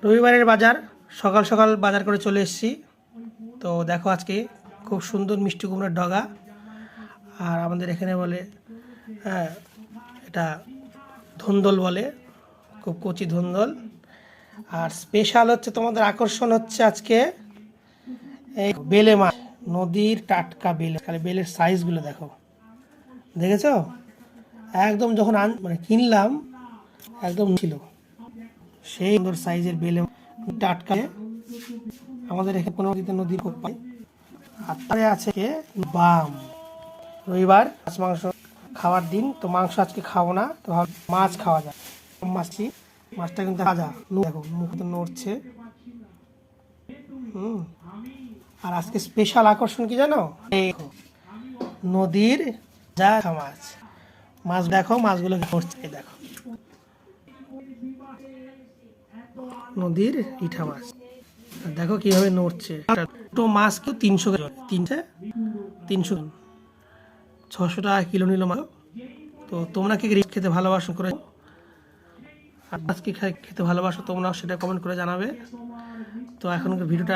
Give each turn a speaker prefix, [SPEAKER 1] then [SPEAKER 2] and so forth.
[SPEAKER 1] রবিবারের বাজার, সকাল সকাল বাজার করে চলে এসেছি। তো দেখো আজকে খুব সুন্দর মিষ্টি কুমড়োর ডগা, আর আমাদের এখানে বলে হ্যাঁ এটা ধুন্দল বলে, খুব কচি ধুন্দল। আর স্পেশাল হচ্ছে তোমাদের আকর্ষণ হচ্ছে আজকে এই বেলে মাছ, নদীর টাটকা বেলে। খালি বেলের সাইজগুলো দেখো, দেখেছো? একদম যখন মানে কিনলাম একদম ছিল সেই সুন্দর সাইজের বেলে টাটকা। আমাদের এখানে কোনো নদীর খুব পাই। আর তারে আছে বাম, রবিবার মাছ মাংস খাওয়ার দিন, তো মাংস আজকে খাবো না, তো মাছ খাওয়া যায়। মাছটা কিন্তু ভাজা, দেখো মুখ তো নড়ছে। আর আজকে স্পেশাল আকর্ষণ কি জানো? দেখো নদীর যা মাছ, মাছ দেখো মাছগুলো নড়ছে, দেখো নদীর ইঠা মাছ, দেখো কিভাবে নড়ছে। তো মাছ কেউ 300 300 600 টাকা কিলো নিল মাছ। তো তোমরা কি রিচ খেতে ভালোবাসো করে, আর মাছ কি খেতে ভালোবাসো তোমরা, সেটা কমেন্ট করে জানাবে। তো এখনকার ভিডিওটা